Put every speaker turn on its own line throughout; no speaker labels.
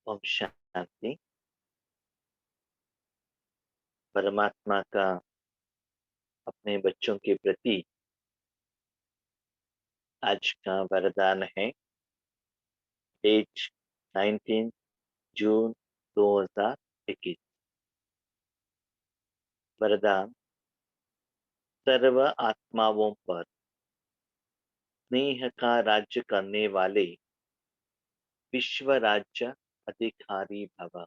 ओम शांति। परमात्मा का अपने बच्चों के प्रति आज का वरदान है। डेट 19 जून 2021। वरदान: सर्व आत्माओं पर स्नेह का राज्य करने वाले विश्व राज्य अधिकारी भव।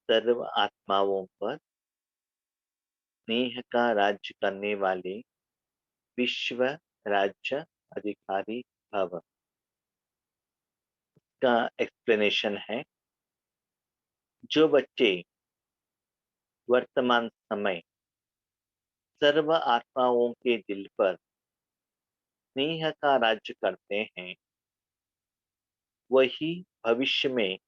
सर्व आत्माओं पर स्नेह का राज्य करने वाले विश्व राज्य अधिकारी भव का एक्सप्लेनेशन है। जो बच्चे वर्तमान समय सर्व आत्माओं के दिल पर स्नेह का राज्य करते हैं, वही भविष्य में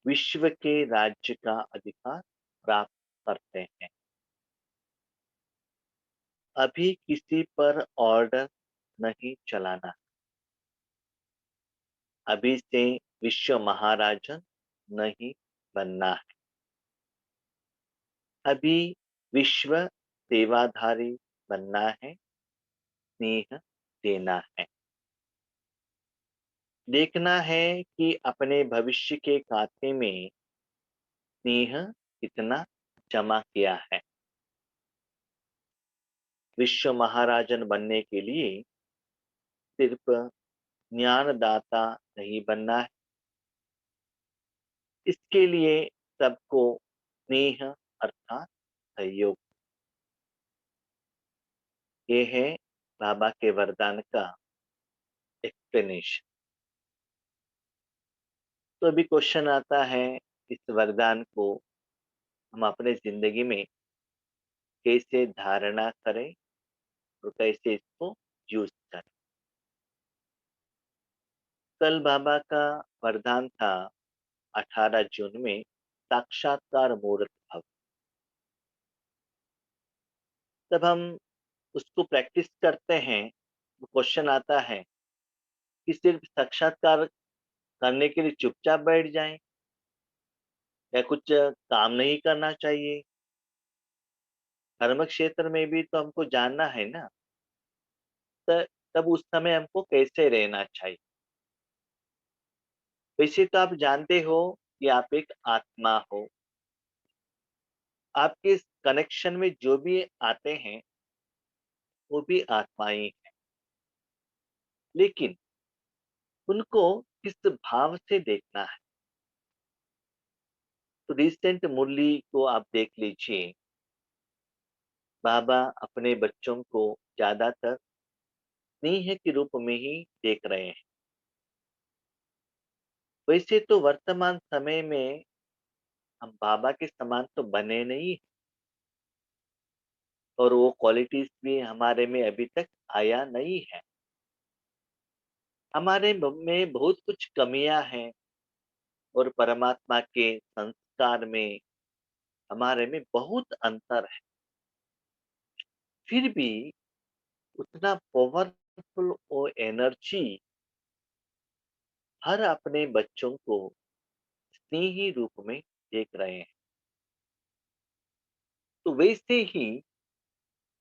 विश्व के राज्य का अधिकार प्राप्त करते हैं। अभी किसी पर ऑर्डर नहीं चलाना। अभी से विश्व महाराजन नहीं बनना है। अभी विश्व सेवाधारी बनना है, स्नेह देना है। देखना है कि अपने भविष्य के खाते में स्नेह कितना जमा किया है। विश्व महाराजन बनने के लिए सिर्फ ज्ञानदाता नहीं बनना है। इसके लिए सबको स्नेह अर्थात सहयोग, ये है बाबा के वरदान का एक्सप्लेनेशन। तो अभी क्वेश्चन आता है, इस वरदान को हम अपने जिंदगी में कैसे धारणा करें और कैसे इसको यूज करें। कल बाबा का वरदान था 18 जून में साक्षात्कार मुहूर्त भव। तब हम उसको प्रैक्टिस करते हैं तो क्वेश्चन आता है कि सिर्फ साक्षात्कार करने के लिए चुपचाप बैठ जाएं या कुछ काम नहीं करना चाहिए। कर्म क्षेत्र में भी तो हमको जानना है ना। तब उस समय हमको कैसे रहना चाहिए। वैसे तो आप जानते हो कि आप एक आत्मा हो। आपके कनेक्शन में जो भी आते हैं वो भी आत्माएं हैं, लेकिन उनको किस भाव से देखना है। तो रिसेंट मुरली को आप देख लीजिए। बाबा अपने बच्चों को ज्यादातर स्नेह के रूप में ही देख रहे हैं। वैसे तो वर्तमान समय में हम बाबा के समान तो बने नहीं, और वो क्वालिटीज भी हमारे में अभी तक आया नहीं है। हमारे में बहुत कुछ कमियां हैं और परमात्मा के संस्कार में हमारे में बहुत अंतर है। फिर भी उतना पावरफुल और एनर्जी हर अपने बच्चों को स्नेही रूप में देख रहे हैं। तो वैसे ही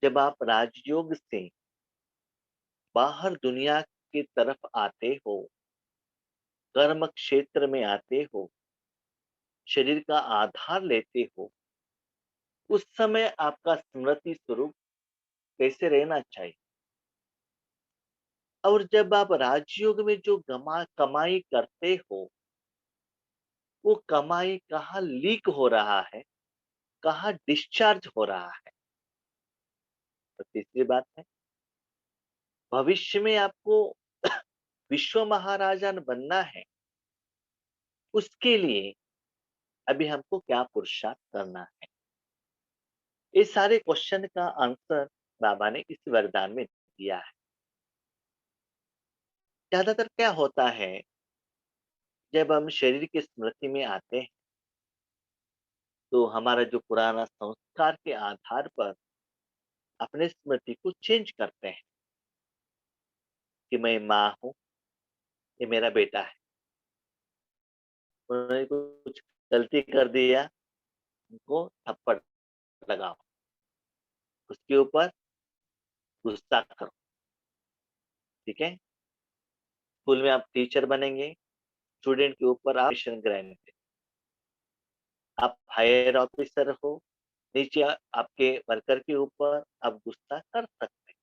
जब आप राजयोग से बाहर दुनिया की तरफ आते हो, कर्म क्षेत्र में आते हो, शरीर का आधार लेते हो, उस समय आपका स्मृति स्वरूप कैसे रहना चाहिए। और जब आप राजयोग में जो कमाई करते हो, वो कमाई कहाँ लीक हो रहा है, कहाँ डिस्चार्ज हो रहा है। और तीसरी बात है, भविष्य में आपको विश्व महाराजन बनना है। उसके लिए अभी हमको क्या पुरुषार्थ करना है। ये सारे क्वेश्चन का आंसर बाबा ने इस वरदान में दिया है। ज्यादातर क्या होता है, जब हम शरीर की स्मृति में आते हैं तो हमारा जो पुराना संस्कार के आधार पर अपने स्मृति को चेंज करते हैं कि मैं माँ हूँ, ये मेरा बेटा है। उन्होंने कुछ गलती कर दिया, उनको थप्पड़ लगाओ, उसके ऊपर गुस्सा करो, ठीक है? स्कूल में आप टीचर बनेंगे, स्टूडेंट के ऊपर आप मिशन ग्रांट, आप हायर ऑफिसर हो, नीचे आपके वर्कर के ऊपर आप गुस्सा कर सकते हैं।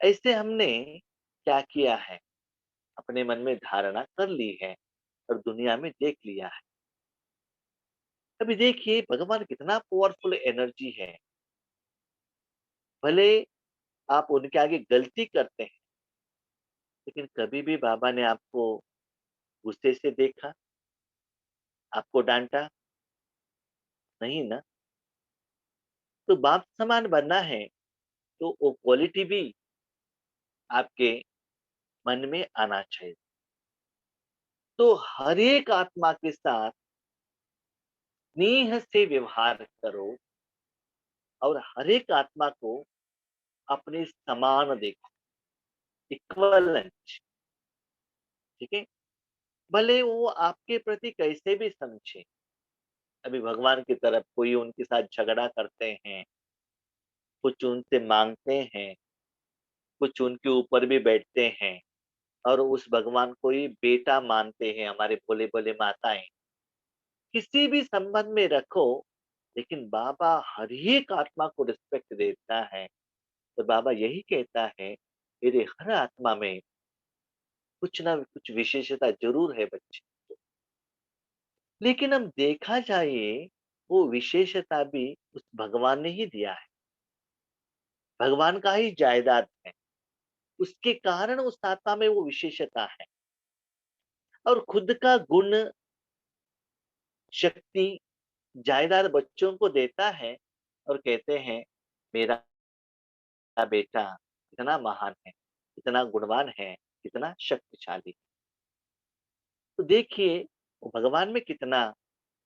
ऐसे हमने क्या किया है? अपने मन में धारणा कर ली है और दुनिया में देख लिया है। अभी देखिए भगवान कितना पावरफुल एनर्जी है। भले आप उनके आगे गलती करते हैं, लेकिन कभी भी बाबा ने आपको गुस्से से देखा, आपको डांटा नहीं ना? तो बाप समान बनना है, तो वो क्वालिटी भी आपके मन में आना चाहिए। तो हर एक आत्मा के साथ स्नेह से व्यवहार करो और हर एक आत्मा को अपने समान देखो, इक्वलेंट, ठीक है? भले वो आपके प्रति कैसे भी समझे। अभी भगवान की तरफ कोई उनके साथ झगड़ा करते हैं, कुछ उनसे मांगते हैं, कुछ उनके ऊपर भी बैठते हैं और उस भगवान को ही बेटा मानते हैं, हमारे भोले भोले माताएं। किसी भी संबंध में रखो, लेकिन बाबा हर एक आत्मा को रिस्पेक्ट देता है। तो बाबा यही कहता है, मेरे हर आत्मा में कुछ ना कुछ विशेषता जरूर है बच्चे। लेकिन हम देखा जाए, वो विशेषता भी उस भगवान ने ही दिया है, भगवान का ही जायदाद है। उसके कारण उस आत्मा में वो विशेषता है और खुद का गुण, शक्ति, जायदाद बच्चों को देता है और कहते हैं, मेरा बेटा इतना महान है, इतना गुणवान है, इतना शक्तिशाली। तो देखिए वो भगवान में कितना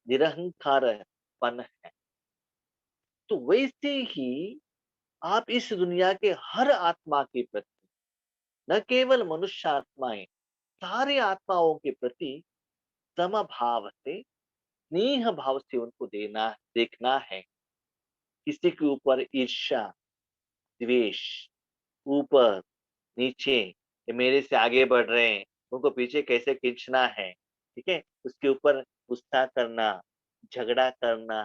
निरहंकारपन है। तो वैसे ही आप इस दुनिया के हर आत्मा के प्रति, न केवल मनुष्य आत्माएं, सारे आत्माओं के प्रति समभाव से, स्नेह भाव से उनको देना, देखना है। किसी के ऊपर ईर्ष्या, द्वेष, ऊपर नीचे, ये मेरे से आगे बढ़ रहे हैं, उनको पीछे कैसे खींचना है, ठीक है? उसके ऊपर गुस्सा करना, झगड़ा करना,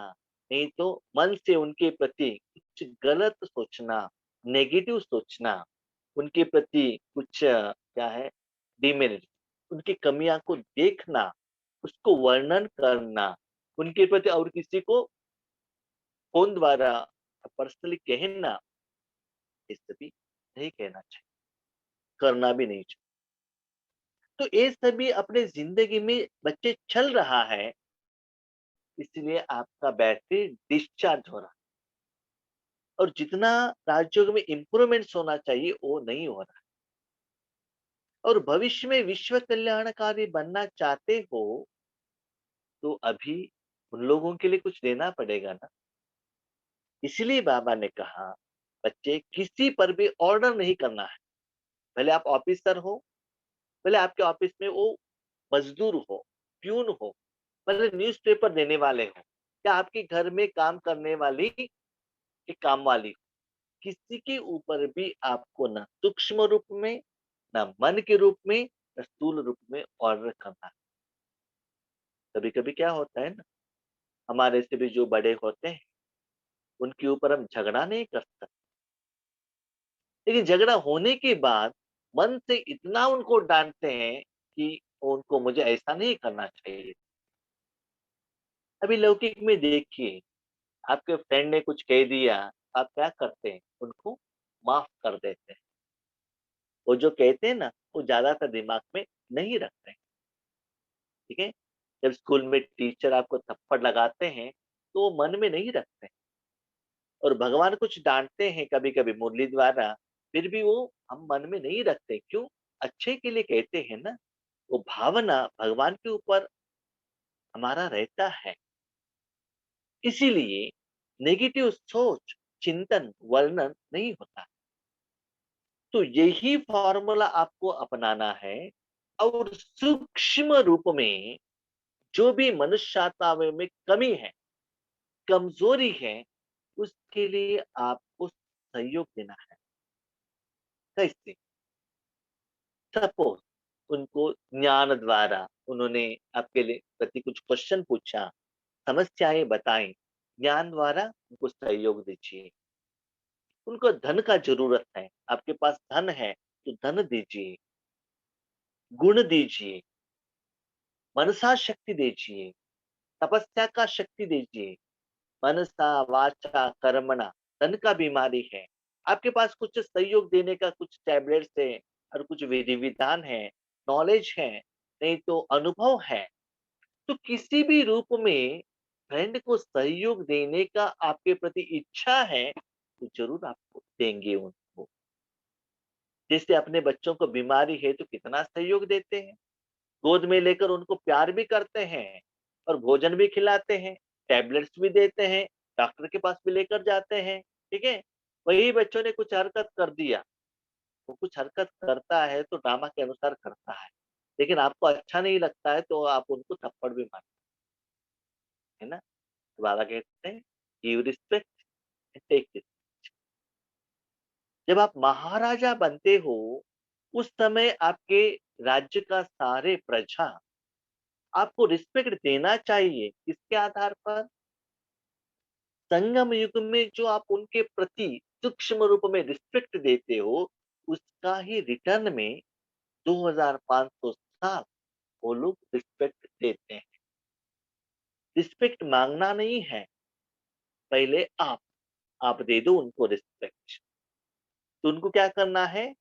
नहीं तो मन से उनके प्रति कुछ गलत सोचना, नेगेटिव सोचना, उनके प्रति कुछ क्या है, डिमेरिट, उनकी कमियां को देखना, उसको वर्णन करना, उनके प्रति और किसी को फोन द्वारा पर्सनली कहना, ये सभी नहीं कहना चाहिए, करना भी नहीं चाहिए। तो ये सभी अपने जिंदगी में बच्चे चल रहा है, इसलिए आपका बैटरी डिस्चार्ज हो रहा है और जितना राजयोग में इंप्रूवमेंट्स होना चाहिए वो नहीं हो रहा है। और भविष्य में विश्व कल्याणकारी बनना चाहते हो, तो अभी उन लोगों के लिए कुछ देना पड़ेगा ना। इसलिए बाबा ने कहा, बच्चे किसी पर भी ऑर्डर नहीं करना है। भले आप ऑफिसर हो, भले आपके ऑफिस में वो मजदूर हो, प्यून हो, भले न्यूज़पेपर देने वाले हो, या आपके घर में काम करने वाली एक काम वाली हो, किसी के ऊपर भी आपको ना सूक्ष्म रूप में, ना मन के रूप में, ना स्थूल रूप में ऑर्डर करना है। कभी कभी क्या होता है ना, हमारे से भी जो बड़े होते हैं, उनके ऊपर हम झगड़ा नहीं कर सकते, लेकिन झगड़ा होने के बाद मन से इतना उनको डांटते हैं कि उनको मुझे ऐसा नहीं करना चाहिए। अभी लौकिक में देखिए, आपके फ्रेंड ने कुछ कह दिया, आप क्या करते हैं? उनको माफ कर देते हैं। वो जो कहते हैं ना, वो ज्यादातर दिमाग में नहीं रखते हैं, ठीक है? जब स्कूल में टीचर आपको थप्पड़ लगाते हैं, तो वो मन में नहीं रखते हैं। और भगवान कुछ डांटते हैं कभी कभी मुरली द्वारा, फिर भी वो हम मन में नहीं रखते। क्यों? अच्छे के लिए कहते हैं ना। वो भावना भगवान के ऊपर हमारा रहता है। इसीलिए नेगेटिव सोच, चिंतन, वर्णन नहीं होता। तो यही फॉर्मूला आपको अपनाना है और सूक्ष्म रूप में जो भी मनुष्यता में कमी है, कमजोरी है, उसके लिए आपको सहयोग देना है। कैसे? सपोज उनको ज्ञान द्वारा उन्होंने आपके लिए प्रति कुछ क्वेश्चन पूछा, समस्याएं बताई, ज्ञान द्वारा उनको सहयोग दीजिए। उनको धन का जरूरत है, आपके पास धन है तो धन दीजिए, गुण दीजिए, मनसा शक्ति दीजिए, तपस्या का शक्ति दीजिए। मनसा वाचा कर्मणा, धन का बीमारी है, आपके पास कुछ सहयोग देने का कुछ टैबलेट्स है और कुछ विधि विधान है, नॉलेज है, नहीं तो अनुभव है, तो किसी भी रूप में फ्रेंड को सहयोग देने का आपके प्रति इच्छा है तो जरूर आपको देंगे उनको। जैसे अपने बच्चों को बीमारी है तो कितना सहयोग देते हैं, गोद में लेकर उनको प्यार भी करते हैं और भोजन भी खिलाते हैं, टैबलेट्स भी देते हैं, डॉक्टर के पास भी लेकर जाते हैं। ठीक है, वही बच्चों ने कुछ हरकत कर दिया, वो कुछ हरकत करता है तो ड्रामा के अनुसार करता है, लेकिन आपको अच्छा नहीं लगता है तो आप उनको थप्पड़ भी मारते है ना। तो बाबा कहते हैं गिव रिस्पेक्ट, टेक रिस्पेक्ट। जब आप महाराजा बनते हो उस समय आपके राज्य का सारे प्रजा आपको रिस्पेक्ट देना चाहिए। किसके आधार पर? संगम युग में जो आप उनके प्रति सूक्ष्म रूप में रिस्पेक्ट देते हो, उसका ही रिटर्न में 2500 साल वो लोग रिस्पेक्ट देते हैं। रिस्पेक्ट मांगना नहीं है, पहले आप दे दो उनको रिस्पेक्ट। तो उनको क्या करना है?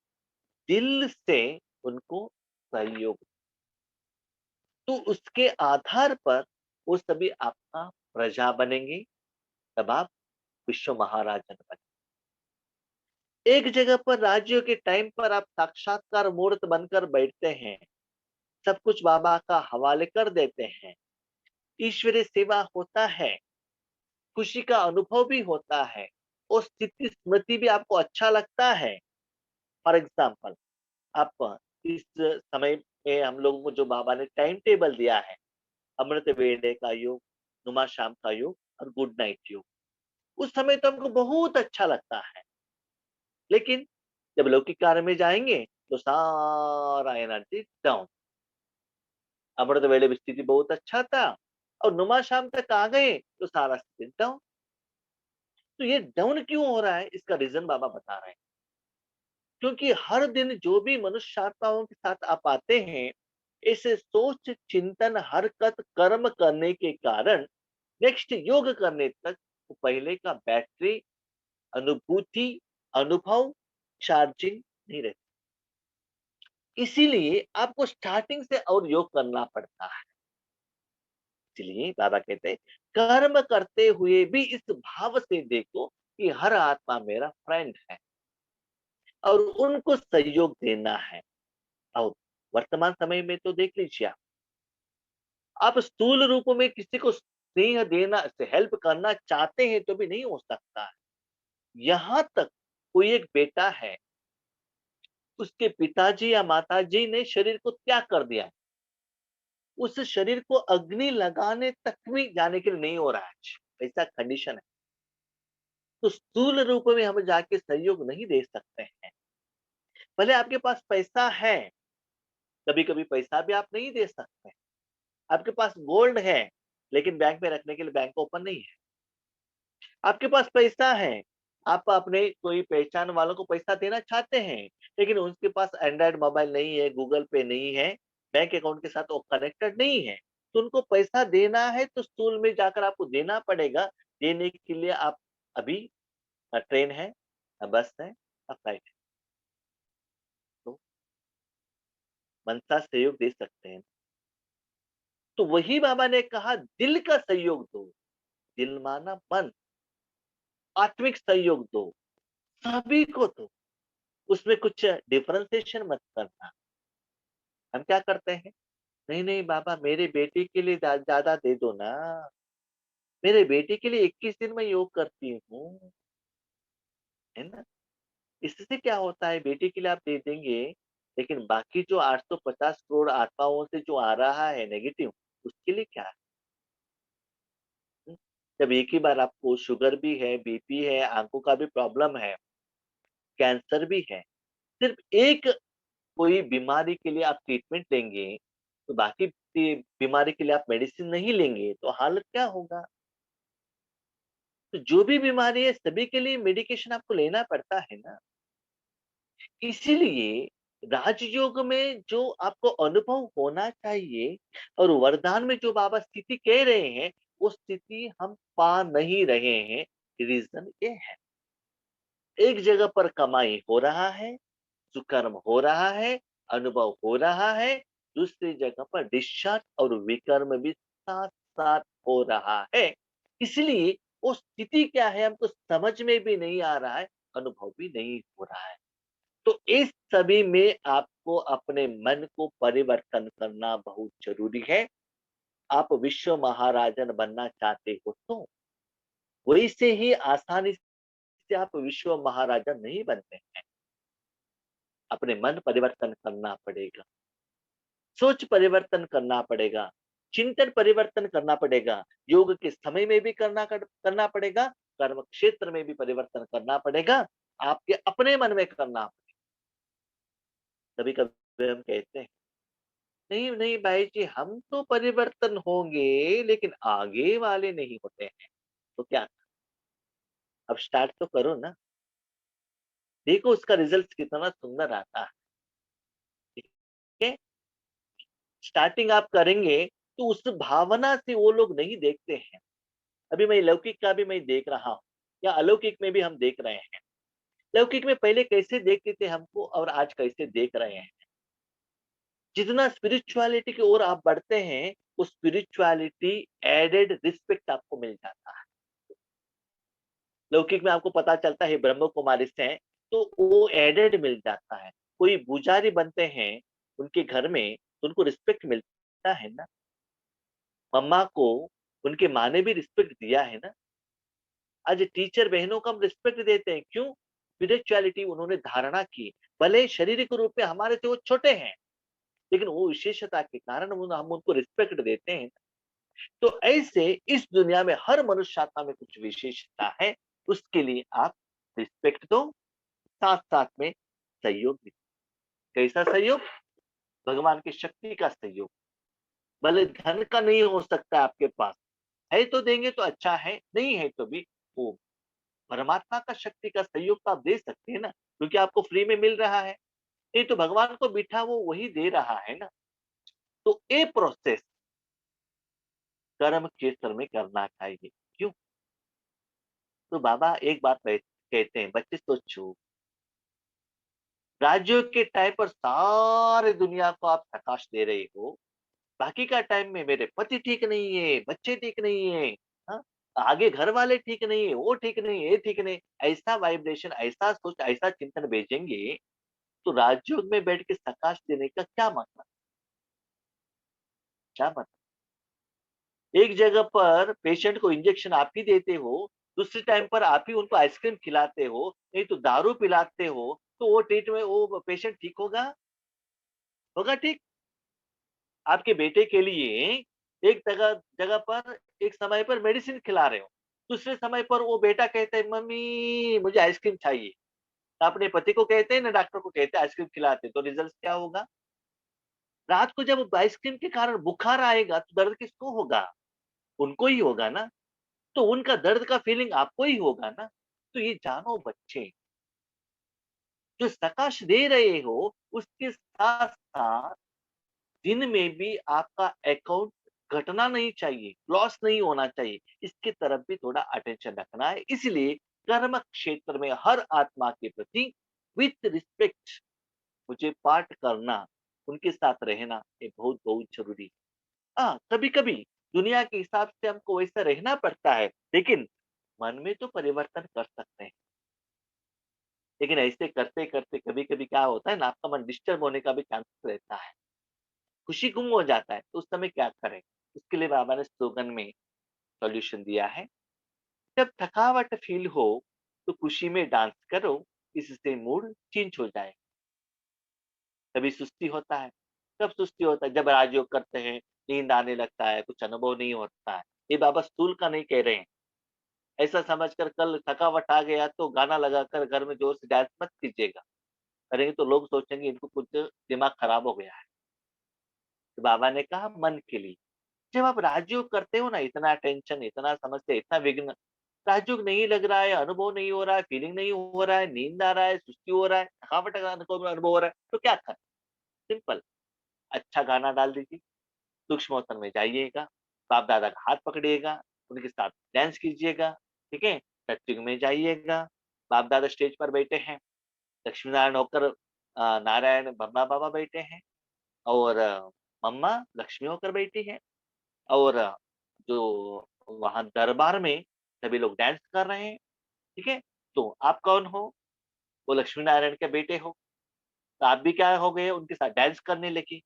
दिल से उनको सहयोग, तो उसके आधार पर वो सभी आपका प्रजा बनेंगे, तब आप विश्व महाराजन बने। एक जगह पर राज्यों के टाइम पर आप साक्षात्कार मूर्त बनकर बैठते हैं, सब कुछ बाबा का हवाले कर देते हैं, ईश्वरीय सेवा होता है, खुशी का अनुभव भी होता है, और स्थिति स्मृति भी आपको अच्छा लगता है। फॉर एग्जाम्पल, आप इस समय में हम लोगों को जो बाबा ने टाइम टेबल दिया है, अमृत वेले का योग, नुमा शाम का योग और गुड नाइट योग, उस समय तो हमको बहुत अच्छा लगता है, लेकिन जब लौकिक कार्य में जाएंगे तो सारा एनर्जी डाउन। अमृत वेले में स्थिति बहुत अच्छा था और नुमा शाम तक आ गए तो सारा स्थिति डाउन। तो ये डाउन क्यों हो रहा है, इसका रीजन बाबा बता रहे हैं। क्योंकि हर दिन जो भी मनुष्य आत्माओं के साथ आप आते हैं, इसे सोच चिंतन हरकत कर्म करने के कारण नेक्स्ट योग करने तक वो पहले का बैटरी, अनुभूति, अनुभव, चार्जिंग नहीं रहती। इसीलिए आपको स्टार्टिंग से और योग करना पड़ता है। इसलिए बाबा कहते हैं कर्म करते हुए भी इस भाव से देखो कि हर आत्मा मेरा फ्रेंड है और उनको सहयोग देना है। और वर्तमान समय में तो देख लीजिए, आप स्थूल रूप में किसी को स्नेह देना से हेल्प करना चाहते हैं तो भी नहीं हो सकता है। यहाँ तक कोई एक बेटा है, उसके पिताजी या माताजी ने शरीर को त्याग कर दिया है, उस शरीर को अग्नि लगाने तक भी जाने के लिए नहीं हो रहा है, ऐसा कंडीशन है। तो स्थूल रूप में हम जाके सहयोग नहीं दे सकते हैं। भले आपके पास पैसा है, कभी कभी पैसा भी आप नहीं दे सकते। आपके पास गोल्ड है, लेकिन बैंक में रखने के लिए बैंक ओपन नहीं है। आपके पास पैसा है, आप अपने कोई पहचान वालों को पैसा देना चाहते हैं, लेकिन उनके पास एंड्रॉइड मोबाइल नहीं है, गूगल पे नहीं है, बैंक अकाउंट के साथ वो कनेक्टेड नहीं है, तो उनको पैसा देना है तो स्कूल में जाकर आपको देना पड़ेगा। देने के लिए आप अभी ट्रेन है, बस है, फ्लाइट है, तो मनसा सहयोग दे सकते हैं। तो वही बाबा ने कहा दिल का सहयोग दो, दिल माना मन, आत्मिक सहयोग दो, सभी को दो, उसमें कुछ डिफरेंशिएशन मत करना। हम क्या करते हैं, नहीं नहीं बाबा मेरे बेटे के लिए ज्यादा दे दो ना, मेरे बेटे के लिए 21 दिन में योग करती हूँ, है ना। इससे क्या होता है, बेटे के लिए आप दे देंगे लेकिन बाकी जो 850 करोड़ आत्माओं से जो आ रहा है नेगेटिव, उसके लिए क्या है? हुँ? जब एक ही बार आपको शुगर भी है, बीपी है, आँखों का भी प्रॉब्लम है, कैंसर भी है, सिर्फ़ एक कोई बीमारी के लिए आप ट्रीटमेंट लेंगे, तो बाकी बीमारी के लिए आप मेडिसिन नहीं लेंगे, तो हालत क्या होगा? तो जो भी बीमारी है, सभी के लिए मेडिकेशन आपको लेना पड़ता है ना। इसीलिए राजयोग में जो आपको अनुभव होना चाहिए और वरदान में जो बाबा स्थिति कह रहे हैं, वो स्थिति हम पा नहीं रहे हैं। रीज़न ये है, एक जगह पर कमाई हो रहा है, सुकर्म हो रहा है, अनुभव हो रहा है, दूसरी जगह पर डिस्चार्ज और विकर्म भी साथ-साथ हो रहा है। इसलिए वो स्थिति क्या है हमको समझ में भी नहीं आ रहा है, अनुभव भी नहीं हो रहा है। तो इस सभी में आपको अपने मन को परिवर्तन करना बहुत ज़रूरी है। आप विश्व महाराजन बनना चाहते हो तो, वैसे ही आसानी से आप विश्व महाराजा नहीं बनते हैं। अपने मन परिवर्तन करना पड़ेगा, सोच परिवर्तन करना पड़ेगा, चिंतन परिवर्तन करना पड़ेगा, योग के समय में भी करना पड़ेगा, कर्म क्षेत्र में भी परिवर्तन करना पड़ेगा, आपके अपने मन में करना। कभी-कभी हम कहते हैं, नहीं, नहीं भाई जी हम तो परिवर्तन होंगे, लेकिन आगे वाले नहीं होते हैं। तो क्या? अब स्टार्ट तो करो ना। देखो उसका रिजल्ट कितना सुंदर आता है। ठीक है? स्टार्टिंग आप करेंगे, तो उस भावना से वो लोग नहीं देखते हैं। अभी मैं लौकिक का भी मैं देख रहा हूँ, या अलौकिक में भी हम देख रहे हैं। लौकिक में पहले कैसे देखते थे हमको और आज कैसे देख रहे हैं। जितना स्पिरिचुअलिटी की ओर आप बढ़ते हैं, वो स्पिरिचुअलिटी एडेड रिस्पेक्ट आपको मिल जाता है। लौकिक में आपको पता चलता है ब्रह्म कुमारी से हैं, तो वो एडेड मिल जाता है। कोई पुजारी बनते हैं उनके घर में, तो उनको रिस्पेक्ट मिलता है ना। मम्मा को उनके माँ ने भी रिस्पेक्ट दिया है ना। आज टीचर बहनों को हम रिस्पेक्ट देते हैं, क्यों? स्पिरिचुअलिटी उन्होंने धारणा की। भले शारीरिक रूप में हमारे से वो छोटे हैं, लेकिन वो विशेषता के कारण हम उनको रिस्पेक्ट देते हैं। तो ऐसे इस दुनिया में हर मनुष्य आत्मा में कुछ विशेषता है, उसके लिए आप रिस्पेक्ट दो, साथ-साथ में सहयोग भी। कैसा सहयोग? भगवान की शक्ति का सहयोग। भले धन का नहीं हो सकता है आपके पास, है तो देंगे तो अच्छा है, नहीं है तो भी वो परमात्मा का शक्ति का सहयोग तो आप दे सकते हैं ना, क्योंकि आपको फ्री में मिल रहा है। नहीं तो भगवान को बिठा वो वही दे रहा है ना। तो ये प्रोसेस कर्म क्षेत्र में करना चाहिए। क्यों? तो बाबा एक बात कहते हैं, बच्चे सोचो, राज्यों के टाइम पर सारे दुनिया को आप प्रकाश दे रहे हो, बाकी का टाइम में मेरे पति ठीक नहीं है, बच्चे ठीक नहीं है, हाँ? आगे घर वाले ठीक नहीं है, वो ठीक नहीं है, ये ठीक नहीं, ऐसा वाइब्रेशन, ऐसा सोच, ऐसा चिंतन भेजेंगे, तो राजयोग में बैठ के प्रकाश देने का क्या मतलब? क्या मतलब? एक जगह पर पेशेंट को इंजेक्शन आप ही देते हो, दूसरे टाइम पर आप ही उनको आइसक्रीम खिलाते हो, नहीं तो दारू पिलाते हो, तो वो ट्रीटमेंट वो पेशेंट ठीक होगा? होगा ठीक? आपके बेटे के लिए एक जगह जगह पर एक समय पर मेडिसिन खिला रहे हो, दूसरे समय पर वो बेटा कहता है मम्मी मुझे आइसक्रीम चाहिए। तो अपने पति को कहते हैं ना, डॉक्टर को कहते हैं आइसक्रीम खिलाते, तो रिजल्ट क्या होगा? रात को जब आइसक्रीम के कारण बुखार आएगा तो दर्द किसको होगा? उनको ही होगा ना। तो उनका दर्द का फीलिंग आपको ही होगा ना। तो ये जानो बच्चे, जो प्रकाश दे रहे हो उसके साथ साथ दिन में भी आपका अकाउंट घटना नहीं चाहिए, लॉस नहीं होना चाहिए। इसकी तरफ भी थोड़ा अटेंशन रखना है। इसलिए कर्म क्षेत्र में हर आत्मा के प्रति विथ रिस्पेक्ट मुझे पाठ करना, उनके साथ रहना ये बहुत-बहुत ज़रूरी है। हाँ, कभी-कभी दुनिया के हिसाब से हमको वैसा रहना पड़ता है, लेकिन मन में तो परिवर्तन कर सकते हैं। लेकिन ऐसे करते-करते कभी-कभी क्या होता है ना, आपका मन डिस्टर्ब होने का भी चांस रहता है। खुशी गुम हो जाता है, तो उस समय क्या करें? उसके लिए बाबा ने स्लोगन में सॉल्यूशन दिया है, जब थकावट फील हो तो खुशी में डांस करो, इससे मूड चेंज हो जाए। कभी सुस्ती होता है। कब सुस्ती होता है? जब राजयोग करते हैं, नींद आने लगता है, कुछ अनुभव नहीं होता है। ये बाबा स्थूल का नहीं कह रहे हैं। ऐसा समझकर कल थकावट आ गया तो गाना लगाकर घर में ज़ोर से डांस मत कीजिएगा। करेंगे तो लोग सोचेंगे इनको कुछ दिमाग खराब हो गया है। तो बाबा ने कहा मन के लिए। जब आप राजयोग करते हो ना, इतना टेंशन, इतना समस्या, इतना विघ्न, राजयोग नहीं लग रहा है, अनुभव नहीं हो रहा है, फीलिंग नहीं हो रहा है, नींद आ रहा है, सुस्ती हो रहा है, थकावट का अनुभव हो रहा है, तो क्या करें? सिंपल, अच्छा गाना डाल दीजिए, सूक्ष्म अवसर में जाइएगा, बाप-दादा का हाथ पकड़िएगा, उनके साथ डांस कीजिएगा, ठीक है? सत्संग में जाइएगा, बाप-दादा स्टेज पर बैठे हैं, लक्ष्मी नारायण होकर नारायण ब्रह्मा बाबा बैठे हैं और मम्मा लक्ष्मी होकर बैठी हैं और जो वहाँ दरबार में सभी लोग डांस कर रहे हैं, ठीक है? तो आप कौन हो? वो लक्ष्मी नारायण के बेटे हो, तो आप भी क्या हो गए उनके साथ डांस करने लगे।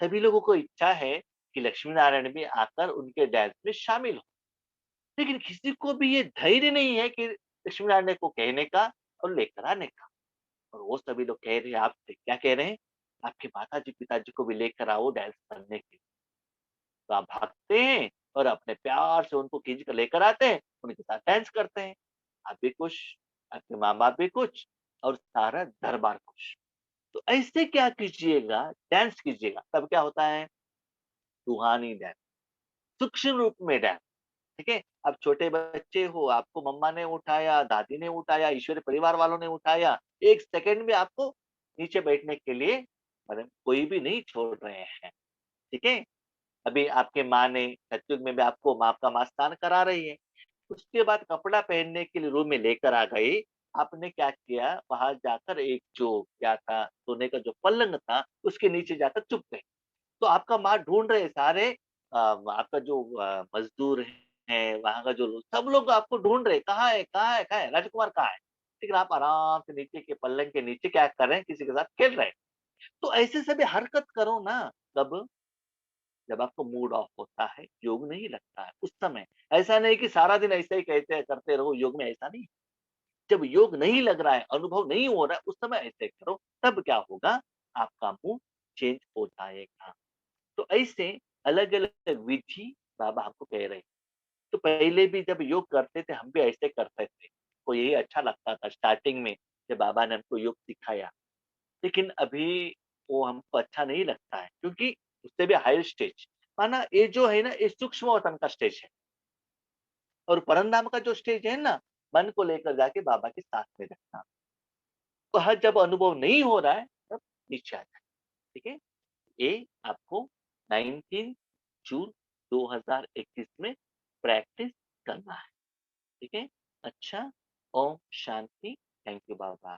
सभी लोगों को इच्छा है कि लक्ष्मी नारायण भी आकर उनके डांस में शामिल हो, लेकिन किसी को भी ये धैर्य नहीं है कि लक्ष्मी नारायण को कहने का और लेकर आने का। और वो सभी लोग कह रहे हैं आपसे, क्या कह रहे हैं? आपके माताजी पिताजी को भी लेकर आओ डांस करने के लिए। तो आप भागते हैं और अपने प्यार से उनको खींच कर लेकर आते हैं, उनके साथ डांस करते हैं। आप भी खुश, आपके माँ-बाप भी खुश और सारा दरबार खुश। तो ऐसे क्या कीजिएगा, डांस कीजिएगा, तब क्या होता है? रूहानी डांस, सूक्ष्म रूप में डांस, ठीक है? आप छोटे बच्चे हो, आपको मम्मा ने उठाया, दादी ने उठाया, ईश्वरीय परिवार वालों ने उठाया, 1 सेकंड में आपको नीचे बैठने के लिए कोई भी नहीं छोड़ रहे हैं, ठीक है? अभी आपके माँ ने सतयुग में भी आपको माँ का स्नान करा रही है। उसके बाद कपड़ा पहनने के लिए रूम में लेकर आ गई। आपने क्या किया, वहाँ जाकर एक जो क्या था, सोने का जो पलंग था, उसके नीचे जाकर छुप गए। तो आपका माँ ढूँढ रहे सारे आपका जो मज़दूर हैं, वहाँ का जो लोग सब लोग आपको ढूँढ रहे, कहाँ है कहाँ है कहाँ है? राजकुमार कहाँ है? लेकिन आप आराम से नीचे के पलंग के नीचे क्या कर रहे हैं, किसी के साथ खेल रहे हैं। तो ऐसे सभी हरकत करो ना, तब जब आपको मूड ऑफ होता है, योग नहीं लगता है उस समय। ऐसा नहीं कि सारा दिन ऐसे ही कहते करते रहो, योग में ऐसा नहीं। जब योग नहीं लग रहा है, अनुभव नहीं हो रहा है, उस समय ऐसे करो, तब क्या होगा, आपका मूड चेंज हो जाएगा। तो ऐसे अलग-अलग विधि बाबा हमको कह रहे हैं। तो पहले भी जब योग करते थे, हम भी ऐसे करते थे। तो यही अच्छा लगता था स्टार्टिंग में, जब बाबा ने हमको योग सिखाया। लेकिन अभी वो हमको अच्छा नहीं लगता है, क्योंकि उससे भी हायर स्टेज, माना ये जो है ना, ये सूक्ष्म अवतरण का स्टेज है और परमधाम का जो स्टेज है ना, मन को लेकर जाके बाबा के साथ में रखना। तो हर जब अनुभव नहीं हो रहा है, तब नीचे आ जाए, ठीक है? ये आपको 19 जून 2021 में प्रैक्टिस करना है, ठीक है? अच्छा, Om Shanti, thank you Baba.